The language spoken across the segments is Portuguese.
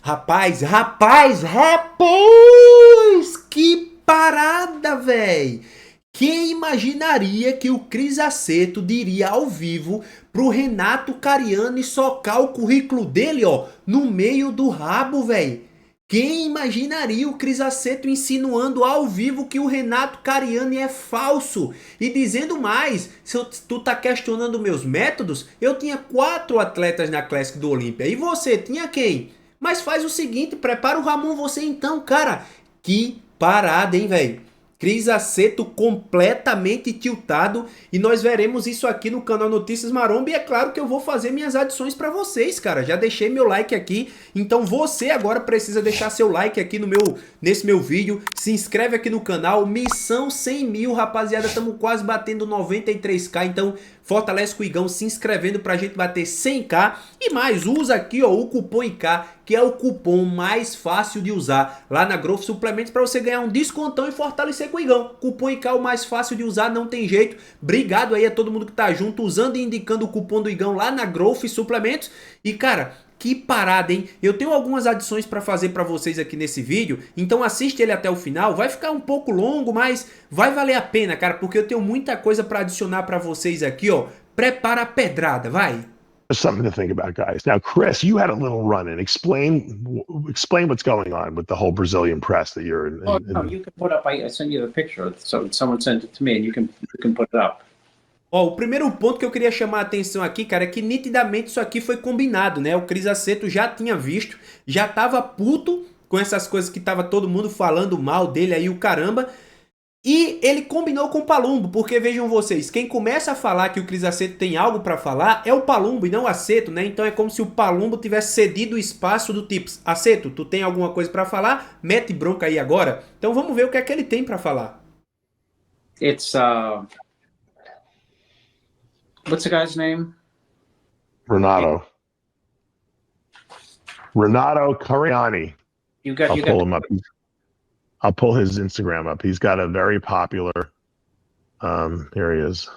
Rapaz, que parada, véi! Quem imaginaria que o Cris Aceto diria ao vivo pro Renato Cariani socar o currículo dele, ó, no meio do rabo, véi? Quem imaginaria o Cris Aceto insinuando ao vivo que o Renato Cariani é falso? E dizendo mais, se tu tá questionando meus métodos, eu tinha 4 atletas na Classic do Olímpia. E você, tinha quem? Mas faz o seguinte, prepara o Ramon você então, cara. Que parada, hein, velho? Cris Aceto completamente tiltado e nós veremos isso aqui no canal Notícias Maromba e é claro que eu vou fazer minhas adições para vocês, cara. Já deixei meu like aqui, então você agora precisa deixar seu like aqui nesse meu vídeo, se inscreve aqui no canal, missão 100 mil, rapaziada, estamos quase batendo 93k, então fortalece o Igão se inscrevendo pra gente bater 100k e mais, usa aqui ó, o cupom IK, que é o cupom mais fácil de usar lá na Growth Suplementos para você ganhar um descontão e fortalecer com o Igão. Cupom IK é o mais fácil de usar, não tem jeito. Obrigado aí a todo mundo que tá junto, usando e indicando o cupom do Igão lá na Growth Suplementos. E cara, que parada, hein? Eu tenho algumas adições para fazer para vocês aqui nesse vídeo, então assiste ele até o final. Vai ficar um pouco longo, mas vai valer a pena, cara, porque eu tenho muita coisa para adicionar para vocês aqui, ó. Prepara a pedrada, vai! Something to think about, guys. Now, Chris, you had a little run-in. Explain what's going on with the whole Brazilian press that you're in. Oh, no, you can put up. I sent you the picture. So someone sent it to me, and you can put it up. Ó, o primeiro ponto que eu queria chamar a atenção aqui, cara, é que nitidamente isso aqui foi combinado, né? O Cris Aceto já tinha visto, já tava puto com essas coisas que tava todo mundo falando mal dele aí, o caramba. E ele combinou com o Palumbo, porque vejam vocês, quem começa a falar que o Cris Aceto tem algo pra falar é o Palumbo e não o Aceto, né? Então é como se o Palumbo tivesse cedido o espaço do tipo, Aceto, tu tem alguma coisa pra falar? Mete bronca aí agora. Então vamos ver o que é que ele tem pra falar. It's what's the guy's name? Renato Cariani. I'll pull him up. I'll pull his Instagram up. He's got a very popular, here he is.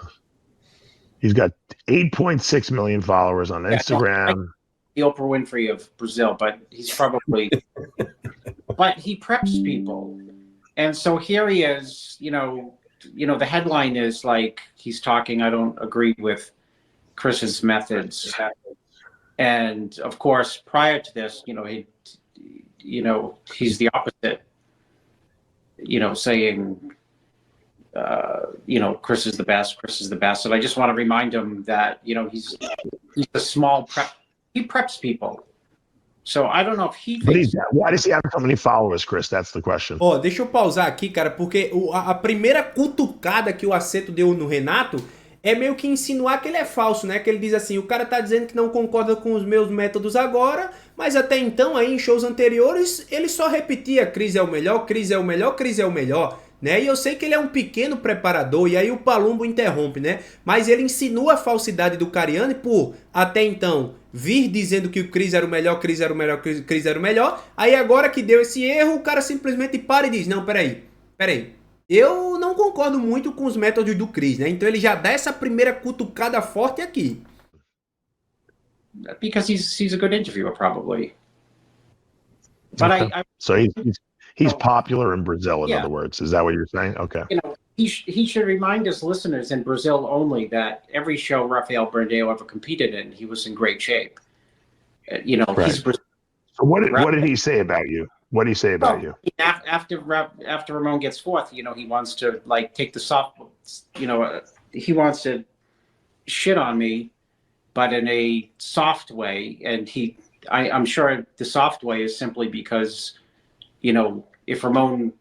He's got 8.6 million followers on Instagram. The Oprah Winfrey of Brazil, but he's probably, but he preps people. And so here he is, you know, the headline is like, he's talking, I don't agree with Chris's methods. And of course, prior to this, he's the opposite. Saying, Chris is the best. And I just want to remind him that, he's a small prep. He preps people. So I don't know if he thinks... Why does he have so many followers, Chris? That's the question. Ó, deixa eu pausar aqui, cara, porque a primeira cutucada que o Aceto deu no Renato é meio que insinuar que ele é falso, né? Que ele diz assim, o cara tá dizendo que não concorda com os meus métodos agora, mas até então, aí em shows anteriores, ele só repetia Cris é o melhor, Cris é o melhor, Cris é o melhor, né? E eu sei que ele é um pequeno preparador, e aí o Palumbo interrompe, né? Mas ele insinua a falsidade do Cariani por, até então, vir dizendo que o Cris era o melhor, Cris era o melhor, Cris era o melhor, aí agora que deu esse erro, o cara simplesmente para e diz, não, peraí. Eu não concordo muito com os métodos do Cris, né? Então ele já dá essa primeira cutucada forte aqui. Because he's a good interviewer, probably. But okay. So he's popular in Brazil, in other words. Is that what you're saying? Okay. He should remind his listeners in Brazil only that every show Rafael Brandao ever competed in, he was in great shape. Right. He's Brazil. So what did he say about you? What did he say about you? After Ramon gets fourth, he wants to take the soft, he wants to shit on me, but in a soft way. And I'm sure the soft way is simply because, if Ramon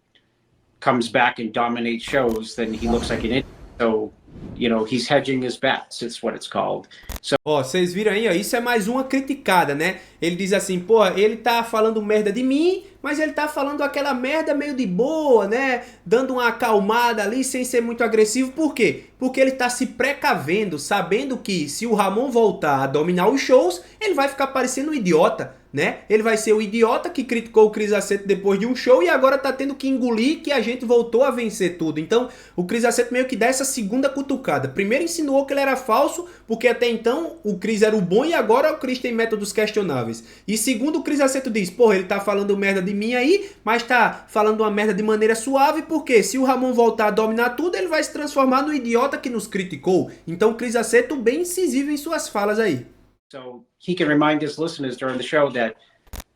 comes back and dominates shows, then he looks like an idiot. So, he's hedging his bets, it's what it's called. So... Ó, vocês viram aí, ó, isso é mais uma criticada, né? Ele diz assim, pô, ele tá falando merda de mim, mas ele tá falando aquela merda meio de boa, né? Dando uma acalmada ali, sem ser muito agressivo. Por quê? Porque ele tá se precavendo, sabendo que se o Ramon voltar a dominar os shows, ele vai ficar parecendo um idiota, né? Ele vai ser o idiota que criticou o Cris Aceto depois de um show e agora tá tendo que engolir que a gente voltou a vencer tudo. Então, o Cris Aceto meio que dá essa segunda cutucada. Primeiro insinuou que ele era falso, porque até então o Cris era o bom e agora o Cris tem métodos questionáveis. E segundo, o Cris Aceto diz, porra, ele tá falando merda de mim aí, mas tá falando uma merda de maneira suave, porque se o Ramon voltar a dominar tudo, ele vai se transformar no idiota que nos criticou. Então, o Cris Aceto bem incisivo em suas falas aí. So he can remind his listeners during the show that,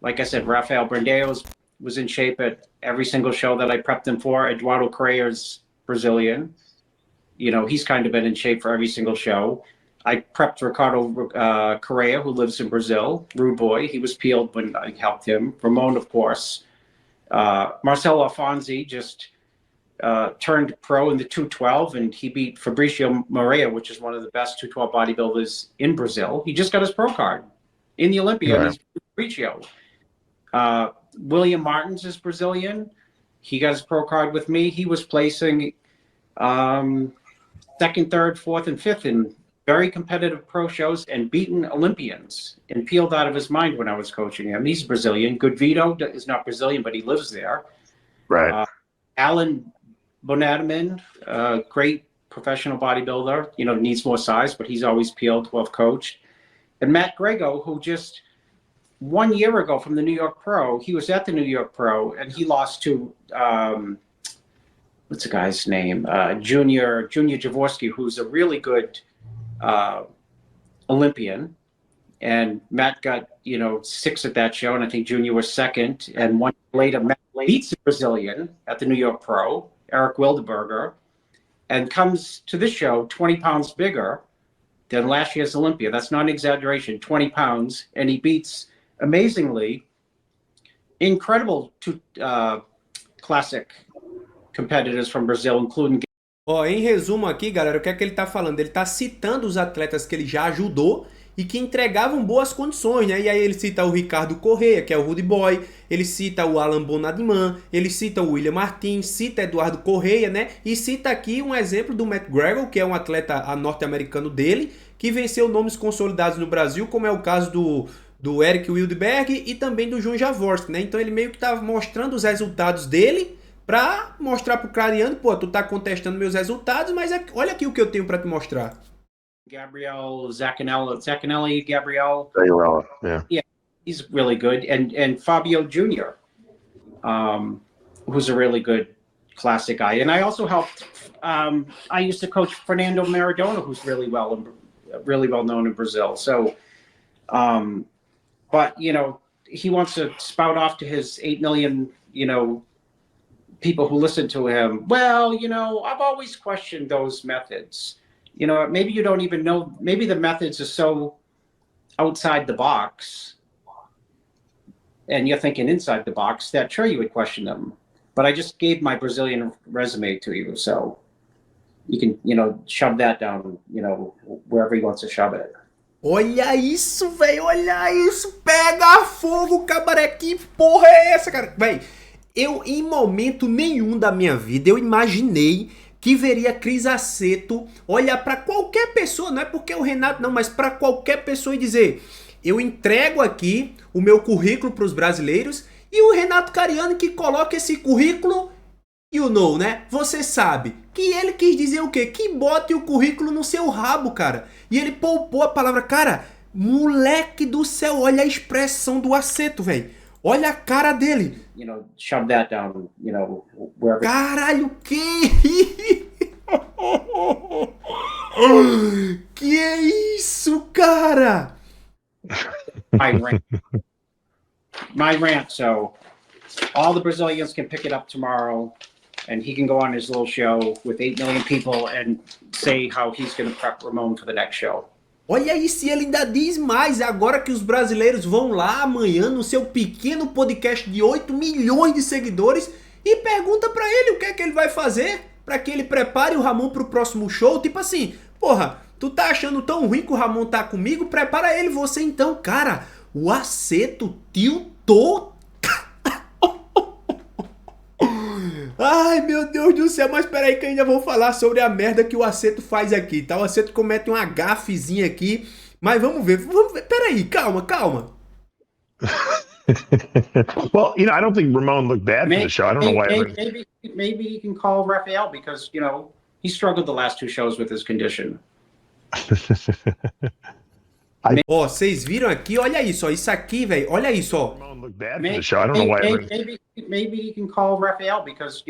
like I said, Rafael Brandeis was in shape at every single show that I prepped him for. Eduardo Correa's Brazilian. You know, he's kind of been in shape for every single show. I prepped Ricardo Correa, who lives in Brazil, Rude Boy. He was peeled when I helped him. Ramon, of course. Marcelo Alfonsi just turned pro in the 212, and he beat Fabricio Moreira, which is one of the best 212 bodybuilders in Brazil. He just got his pro card in the Olympia. Right. He's Fabricio. William Martins is Brazilian. He got his pro card with me. He was placing second, third, fourth, and fifth in very competitive pro shows and beaten Olympians and peeled out of his mind when I was coaching him. He's Brazilian. Good Vito is not Brazilian, but he lives there. Right. Alan Bonadaman, great professional bodybuilder, you know, needs more size, but he's always peeled, well coached. And Matt Grego, who just 1 year ago from the New York Pro, he was at the New York Pro and he lost to, what's the guy's name? Junior Jaworski, who's a really good Olympian. And Matt got, you know, 6 at that show, and I think Junior was second. And 1 year later, Matt beats a Brazilian at the New York Pro, Eric Wildeberger, and comes to this show 20 pounds bigger than last year's Olympia. That's not an exaggeration, 20 pounds. And he beats, amazingly, incredible classic competitors from Brazil, including... Ó, em resumo aqui, galera, o que é que ele tá falando? Ele tá citando os atletas que ele já ajudou e que entregavam boas condições, né? E aí ele cita o Ricardo Correa, que é o Rude Boy, ele cita o Alan Bonadiman, ele cita o William Martins, cita Eduardo Correa, né? E cita aqui um exemplo do Matt Gregor, que é um atleta norte-americano dele, que venceu nomes consolidados no Brasil, como é o caso do Eric Wildberg e também do João Jaworski, né? Então ele meio que tá mostrando os resultados dele pra mostrar pro Clariano, pô, tu tá contestando meus resultados, mas olha aqui o que eu tenho pra te mostrar. Gabriel Zaccanelli, Gabriel. Yeah. Yeah, he's really good. And Fabio Jr., who's a really good classic guy. And I also helped, I used to coach Fernando Maradona, who's really well known in Brazil. So, but, you know, he wants to spout off to his 8 million, you know, people who listen to him. Well, you know, I've always questioned those methods. You know, maybe you don't even know, maybe the methods are so outside the box and you're thinking inside the box that sure you would question them. But I just gave my Brazilian resume to you, so you can, you know, shove that down, you know, wherever he wants to shove it. Olha isso, velho, olha isso, pega fogo, cabaré, que porra é essa, cara? Velho, eu em momento nenhum da minha vida eu imaginei que veria Cris Aceto olhar para qualquer pessoa, não é porque o Renato não, mas para qualquer pessoa e dizer, eu entrego aqui o meu currículo para os brasileiros e o Renato Cariani que coloca esse currículo, you know, né? Você sabe que ele quis dizer o quê? Que bote o currículo no seu rabo, cara. E ele poupou a palavra, cara, moleque do céu, olha a expressão do Aceto, velho. Olha a cara dele. You know, shove that down, you know, wherever. Caralho, que é isso, cara? My rant. So all the Brazilians can pick it up tomorrow and he can go on his little show with 8 million people and say how he's going to prep Ramon for the next show. Olha isso, e ele ainda diz mais, agora que os brasileiros vão lá amanhã no seu pequeno podcast de 8 milhões de seguidores e pergunta pra ele o que é que ele vai fazer pra que ele prepare o Ramon pro próximo show. Tipo assim, porra, tu tá achando tão ruim que o Ramon tá comigo? Prepara ele, você então. Cara, o Aceto tiltou. do céu, mas peraí que eu ainda vou falar sobre a merda que o Aceto faz aqui, tá? O Aceto comete uma gafezinha aqui, mas vamos ver. Peraí, calma. Well, I don't think Ramon looked bad for the show. I don't know why. Maybe he can call Rafael because, he struggled the last 2 shows with his condition. Ó, vocês viram aqui? Olha isso, ó. Isso aqui, velho. Olha isso, ó. Ramon looked bad for the show. I don't know why. Maybe he can call Rafael because,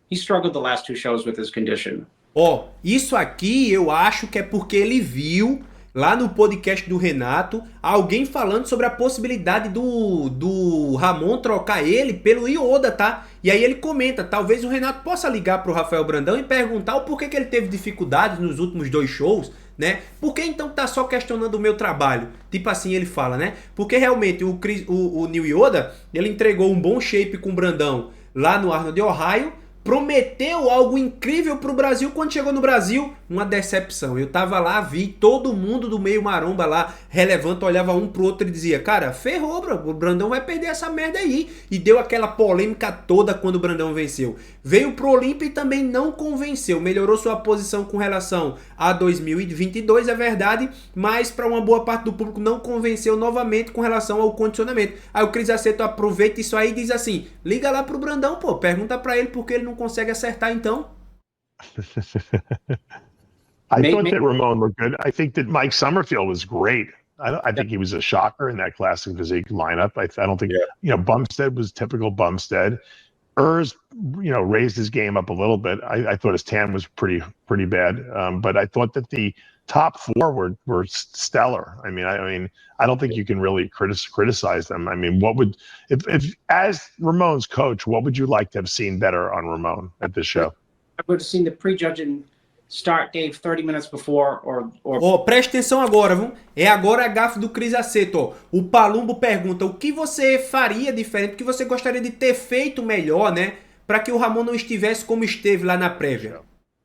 he struggled the last 2 shows with his condition. Ó, isso aqui eu acho que é porque ele viu lá no podcast do Renato alguém falando sobre a possibilidade do Ramon trocar ele pelo Yoda, tá? E aí ele comenta, talvez o Renato possa ligar pro Rafael Brandão e perguntar o porquê que ele teve dificuldades nos últimos 2 shows, né? Por que então tá só questionando o meu trabalho? Tipo assim ele fala, né? Porque realmente o New Yoda, ele entregou um bom shape com o Brandão lá no Arnold Ohio, prometeu algo incrível pro Brasil. Quando chegou no Brasil, uma decepção. Eu tava lá, vi todo mundo do meio maromba lá, relevante, olhava um pro outro e dizia, cara, ferrou, bro, o Brandão vai perder essa merda aí. E deu aquela polêmica toda quando o Brandão venceu. Veio pro Olímpia e também não convenceu. Melhorou sua posição com relação a 2022, é verdade, mas para uma boa parte do público não convenceu novamente com relação ao condicionamento. Aí o Cris Aceto aproveita isso aí e diz assim, liga lá pro Brandão, pô, pergunta pra ele porque ele não consegue acertar então. I thought that Ramon looked good. I think that Mike Summerfield was great. I think he was a shocker in that classic physique lineup. I don't think, Bumstead was typical Bumstead. Urs, raised his game up a little bit. I thought his tan was pretty bad. But I thought that the top 4 were stellar. I mean, I don't think you can really criticize them. I mean, if as Ramon's coach, what would you like to have seen better on Ramon at this show? I would have seen the prejudging start Dave 30 minutes before preste atenção agora, viu? É agora a gafe do Cris Aceto, ó. O Palumbo pergunta, o que você faria diferente, o que você gostaria de ter feito melhor, né? Para que o Ramon não estivesse como esteve lá na prévia.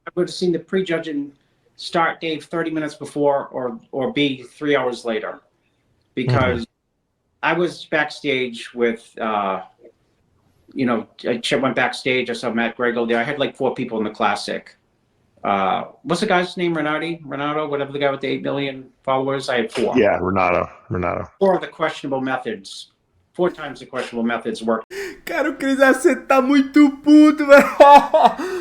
I would have seen the prejudging start Dave 30 minutes before or be 3 hours later. Because I was backstage with, I went backstage, I saw Matt Gregor there. I had like 4 people in the Classic. What's the guy's name? Renato, whatever the guy with the 8 million followers. I had 4. Yeah, Renato. 4 of the questionable methods. 4 times the questionable methods worked. Cara, o Cris Aceto tá muito puto, velho.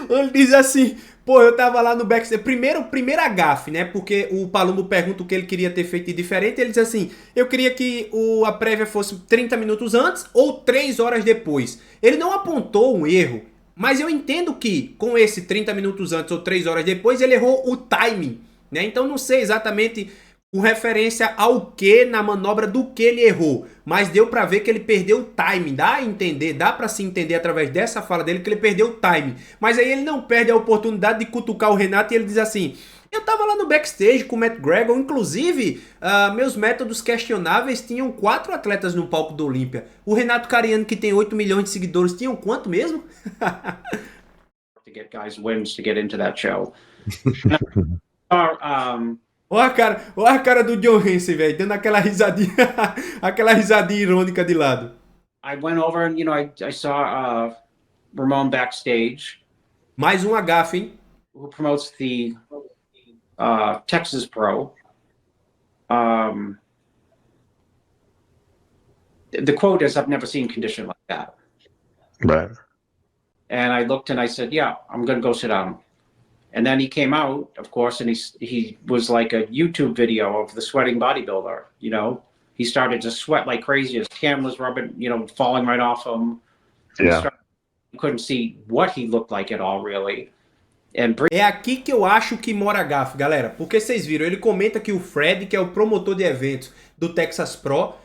Ele diz assim, pô, eu tava lá no backstage. Primeira gafe, né? Porque o Palumbo pergunta o que ele queria ter feito de diferente. Ele diz assim, eu queria que a prévia fosse 30 minutos antes ou 3 horas depois. Ele não apontou um erro. Mas eu entendo que com esse 30 minutos antes ou 3 horas depois, ele errou o timing, né? Então não sei exatamente com referência ao que na manobra do que ele errou. Mas deu pra ver que ele perdeu o timing. Dá pra se entender através dessa fala dele que ele perdeu o timing. Mas aí ele não perde a oportunidade de cutucar o Renato e ele diz assim... Eu tava lá no backstage com o Matt Gregor, inclusive, meus métodos questionáveis tinham 4 atletas no palco do Olímpia. O Renato Cariano, que tem 8 milhões de seguidores, tinham quanto mesmo? To get guys wins to get into that show. Olha a cara do John Hansen, velho, dando aquela risadinha, aquela risadinha irônica de lado. I went over and, I saw Ramon backstage. Mais um gafe, hein? Who promotes the Texas Pro. The quote is, I've never seen condition like that. Right. And I looked and I said, yeah, I'm going to go sit down. And then he came out, of course, and he was like a YouTube video of the sweating bodybuilder, He started to sweat like crazy. His tan was rubbing, falling right off him. Yeah. You couldn't see what he looked like at all, really. É aqui que eu acho que mora a gafe, galera. Porque vocês viram, ele comenta que o Fred, que é o promotor de eventos do Texas Pro,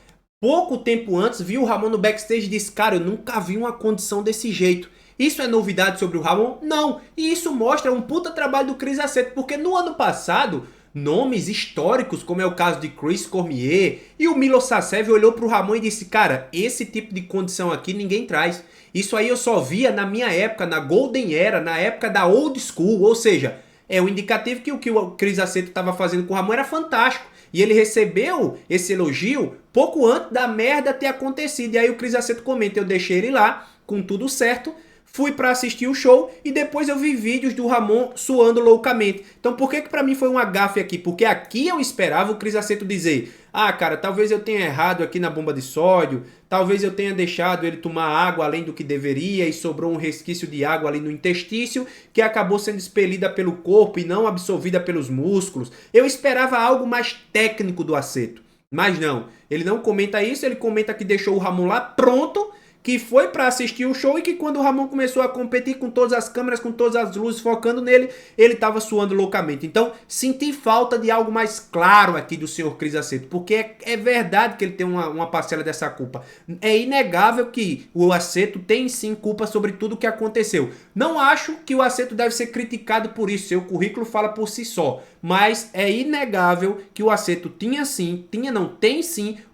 pouco tempo antes viu o Ramon no backstage e disse, cara, eu nunca vi uma condição desse jeito. Isso é novidade sobre o Ramon? Não. E isso mostra um puta trabalho do Cris Aceto, porque no ano passado, nomes históricos, como é o caso de Chris Cormier e o Milo Sasev, olhou pro Ramon e disse, cara, esse tipo de condição aqui ninguém traz. Isso aí eu só via na minha época, na Golden Era, na época da Old School, ou seja, é um indicativo que o que o Cris Aceto estava fazendo com o Ramon era fantástico. E ele recebeu esse elogio pouco antes da merda ter acontecido. E aí o Cris Aceto comenta, eu deixei ele lá, com tudo certo, fui para assistir o show e depois eu vi vídeos do Ramon suando loucamente. Então por que para mim foi uma gafe aqui? Porque aqui eu esperava o Cris Aceto dizer: ah, cara, talvez eu tenha errado aqui na bomba de sódio, talvez eu tenha deixado ele tomar água além do que deveria e sobrou um resquício de água ali no intestício que acabou sendo expelida pelo corpo e não absorvida pelos músculos. Eu esperava algo mais técnico do Aceto, mas não. Ele não comenta isso, ele comenta que deixou o Ramon lá pronto, que foi para assistir o show e que quando o Ramon começou a competir com todas as câmeras, com todas as luzes focando nele, ele estava suando loucamente. Então, senti falta de algo mais claro aqui do senhor Cris Aceto, porque é verdade que ele tem uma parcela dessa culpa. É inegável que o Aceto tem sim culpa sobre tudo o que aconteceu. Não acho que o Aceto deve ser criticado por isso, seu currículo fala por si só, mas é inegável que o Aceto tem sim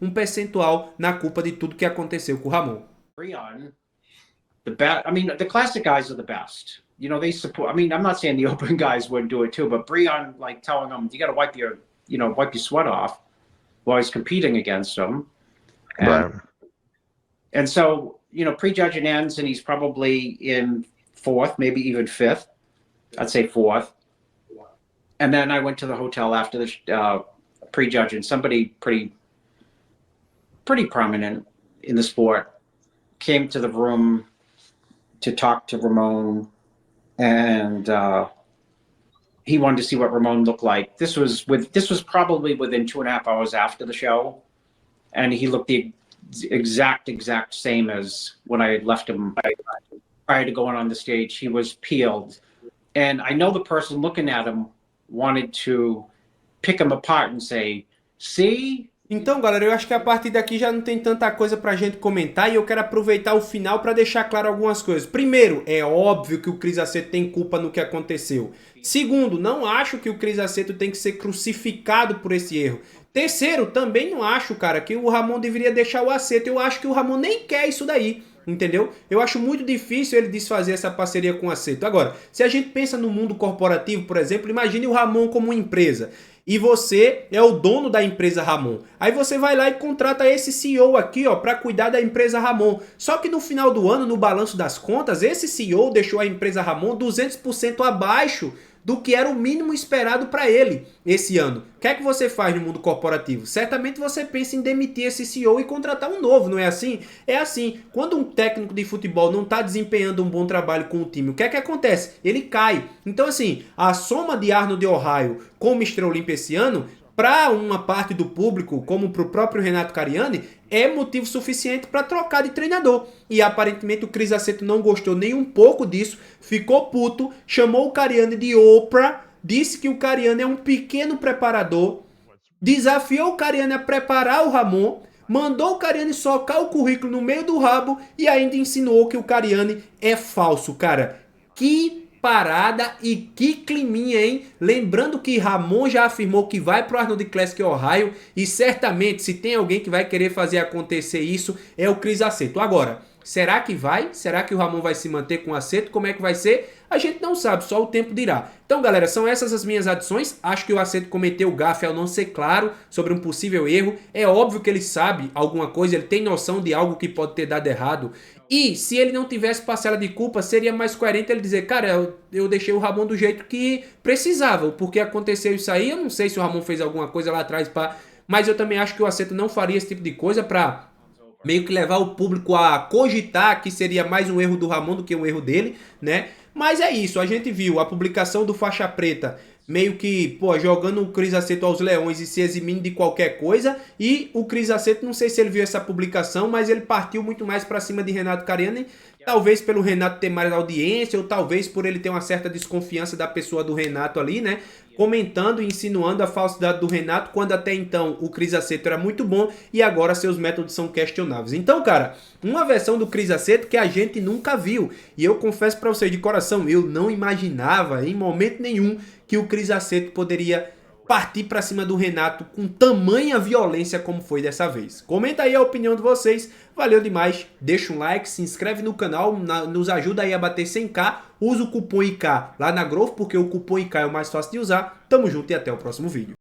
um percentual na culpa de tudo que aconteceu com o Ramon. Breon, I mean, the classic guys are the best. You know, they support. I mean, I'm not saying the open guys wouldn't do it too, but Breon, like telling him, you got to wipe your sweat off while he's competing against him. And so, prejudging ends, and he's probably in 4th, maybe even 5th. I'd say 4th. And then I went to the hotel after the prejudging. Somebody pretty prominent in the sport came to the room to talk to Ramon, and he wanted to see what Ramon looked like. This was probably within 2.5 hours after the show, and he looked the exact same as when I had left him prior to going on the stage. He was peeled, and I know the person looking at him wanted to pick him apart and say, "See." Então, galera, eu acho que a partir daqui já não tem tanta coisa pra gente comentar e eu quero aproveitar o final para deixar claro algumas coisas. Primeiro, é óbvio que o Cris Aceto tem culpa no que aconteceu. Segundo, não acho que o Cris Aceto tem que ser crucificado por esse erro. Terceiro, também não acho, cara, que o Ramon deveria deixar o Aceto. Eu acho que o Ramon nem quer isso daí. Entendeu? Eu acho muito difícil ele desfazer essa parceria com o Aceto. Agora, se a gente pensa no mundo corporativo, por exemplo, imagine o Ramon como uma empresa. E você é o dono da empresa Ramon. Aí você vai lá e contrata esse CEO aqui, ó, para cuidar da empresa Ramon. Só que no final do ano, no balanço das contas, esse CEO deixou a empresa Ramon 200% abaixo do que era o mínimo esperado para ele esse ano. O que é que você faz no mundo corporativo? Certamente você pensa em demitir esse CEO e contratar um novo, não é assim? É assim, quando um técnico de futebol não está desempenhando um bom trabalho com o time, o que é que acontece? Ele cai. Então assim, a soma de Arnold Ohio com o Mr. Olympia esse ano, para uma parte do público, como para o próprio Renato Cariani, é motivo suficiente para trocar de treinador. E aparentemente o Cris Aceto não gostou nem um pouco disso, ficou puto, chamou o Cariani de Oprah, disse que o Cariani é um pequeno preparador, desafiou o Cariani a preparar o Ramon, mandou o Cariani socar o currículo no meio do rabo e ainda insinuou que o Cariani é falso, cara. Que parada e que climinha, hein? Lembrando que Ramon já afirmou que vai pro Arnold Classic Ohio e certamente se tem alguém que vai querer fazer acontecer isso é o Cris Aceto. Agora, será que vai? Será que o Ramon vai se manter com o Aceto? Como é que vai ser? A gente não sabe, só o tempo dirá. Então, galera, são essas as minhas adições. Acho que o Aceto cometeu gafe ao não ser claro sobre um possível erro. É óbvio que ele sabe alguma coisa, ele tem noção de algo que pode ter dado errado. E se ele não tivesse parcela de culpa, seria mais coerente ele dizer, cara, eu deixei o Ramon do jeito que precisava. Porque aconteceu isso aí, eu não sei se o Ramon fez alguma coisa lá atrás, mas eu também acho que o Aceto não faria esse tipo de coisa pra meio que levar o público a cogitar que seria mais um erro do Ramon do que um erro dele, né? Mas é isso, a gente viu a publicação do Faixa Preta meio que, pô, jogando o Cris Aceto aos leões e se eximindo de qualquer coisa. E o Cris Aceto, não sei se ele viu essa publicação, mas ele partiu muito mais pra cima de Renato Cariani. Talvez pelo Renato ter mais audiência, ou talvez por ele ter uma certa desconfiança da pessoa do Renato ali, né? Comentando e insinuando a falsidade do Renato, quando até então o Cris Aceto era muito bom e agora seus métodos são questionáveis. Então, cara, uma versão do Cris Aceto que a gente nunca viu. E eu confesso pra vocês de coração, eu não imaginava em momento nenhum que o Cris Aceto poderia partir pra cima do Renato com tamanha violência como foi dessa vez. Comenta aí a opinião de vocês, valeu demais, deixa um like, se inscreve no canal, nos ajuda aí a bater 100k, usa o cupom IK lá na Growth, porque o cupom IK é o mais fácil de usar. Tamo junto e até o próximo vídeo.